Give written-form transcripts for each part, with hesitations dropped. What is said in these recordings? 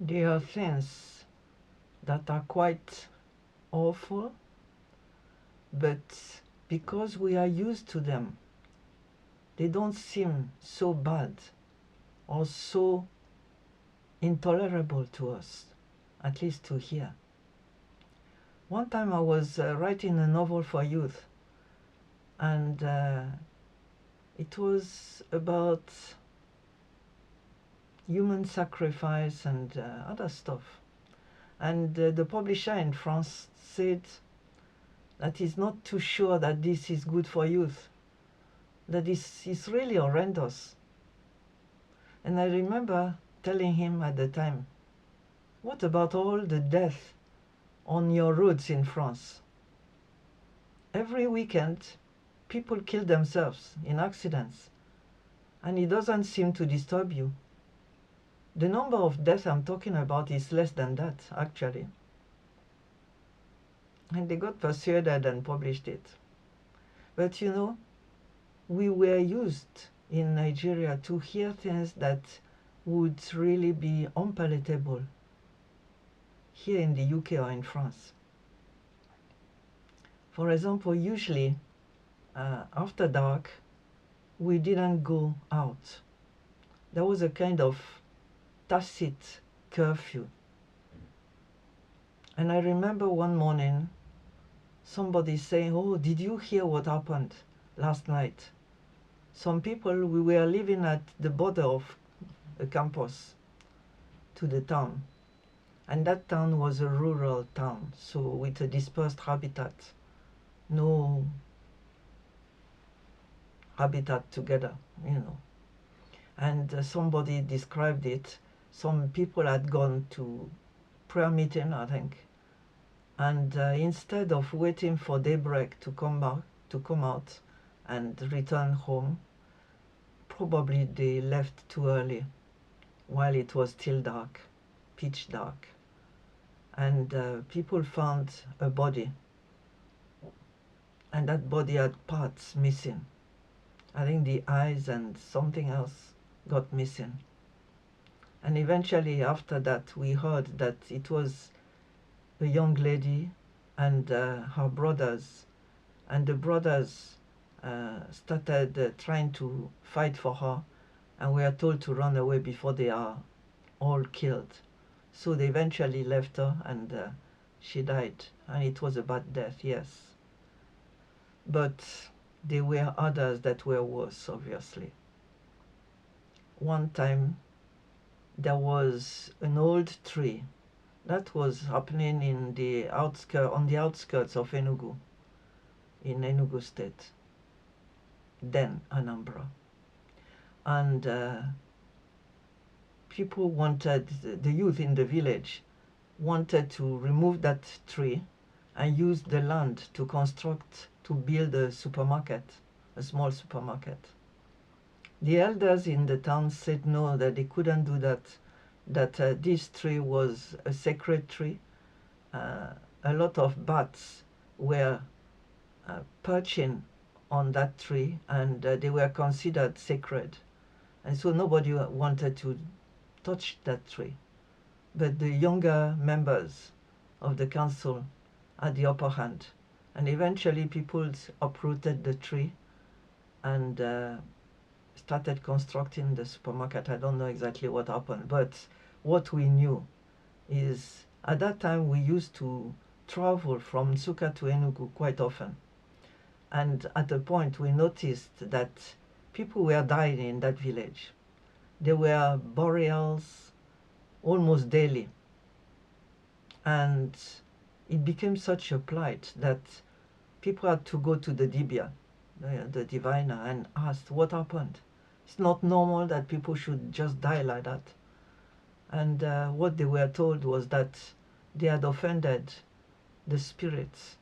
There are things that are quite awful, but because we are used to them, they don't seem so bad or so intolerable to us, at least to hear. One time I was writing a novel for youth, and it was about human sacrifice and other stuff. And the publisher in France said that he's not too sure that this is good for youth, that this is really horrendous. And I remember telling him at the time, what about all the death on your roads in France? Every weekend, people kill themselves in accidents, and it doesn't seem to disturb you. The number of deaths I'm talking about is less than that, actually. And they got persuaded and published it. But you know, we were used in Nigeria to hear things that would really be unpalatable here in the UK or in France. For example, usually after dark, we didn't go out. There was a kind of tacit curfew. And I remember one morning somebody saying, oh, did you hear what happened last night? Some people, we were living at the border of a campus to the town. And that town was a rural town, so with a dispersed habitat. No habitat together, you know. And somebody described it. Some people had gone to prayer meeting, I think. And instead of waiting for daybreak to come out and return home, probably they left too early while it was still dark, pitch dark. And people found a body, and that body had parts missing. I think the eyes and something else got missing. And eventually after that we heard that it was a young lady and her brothers, and the brothers started trying to fight for her, and we are told to run away before they are all killed. So they eventually left her, and she died, and it was a bad death, yes. But there were others that were worse, obviously. One time there was an old tree that was happening in the on the outskirts of Enugu, in Enugu State, then Anambra. And people wanted, the youth in the village wanted to remove that tree and use the land to build a supermarket, a small supermarket. The elders in the town said no, that they couldn't do that, that this tree was a sacred tree. A lot of bats were perching on that tree, and they were considered sacred. And so nobody wanted to touch that tree. But the younger members of the council had the upper hand. And eventually people uprooted the tree and started constructing the supermarket. I don't know exactly what happened, but what we knew is at that time we used to travel from Nsukka to Enugu quite often. And at a point we noticed that people were dying in that village. There were burials almost daily. And it became such a plight that people had to go to the Dibia, the diviner, and asked what happened. It's not normal that people should just die like that. And what they were told was that they had offended the spirits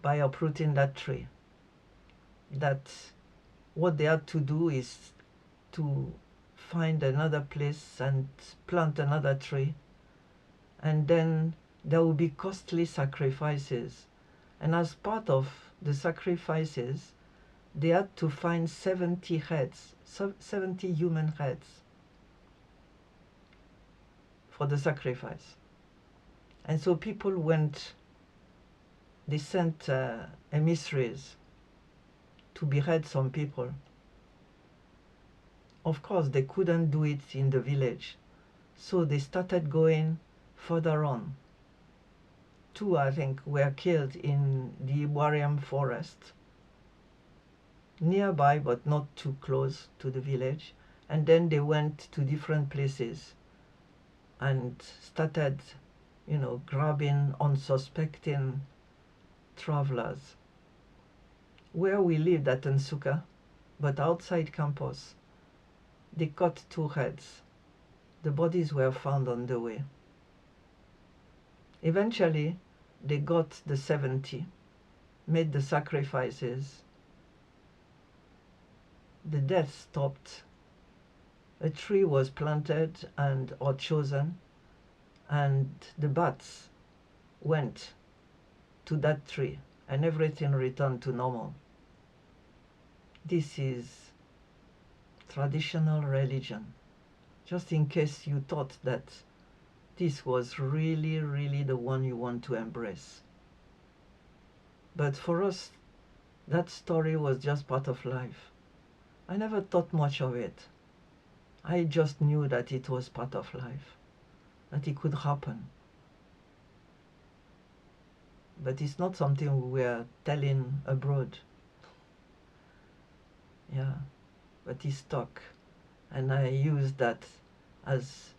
by uprooting that tree. That what they had to do is to find another place and plant another tree, and then there will be costly sacrifices. And as part of the sacrifices, they had to find 70 heads, 70 human heads. for the sacrifice. And so people went, they sent emissaries to behead some people. Of course, they couldn't do it in the village, so they started going further on. 2, I think, were killed in the Ivoirian forest, nearby but not too close to the village. And then they went to different places and started, grabbing unsuspecting travelers. Where we lived at Nsuka, but outside campus, they cut 2 heads. The bodies were found on the way. Eventually, they got the 70, made the sacrifices. The death stopped. A tree was planted or chosen, and the bats went to that tree, and everything returned to normal. This is traditional religion, just in case you thought that this was really, really the one you want to embrace. But for us, that story was just part of life. I never thought much of it. I just knew that it was part of life, that it could happen. But it's not something we were telling abroad. Yeah, but it stuck. And I used that as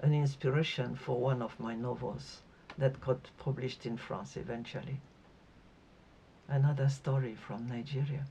an inspiration for one of my novels that got published in France eventually. Another story from Nigeria.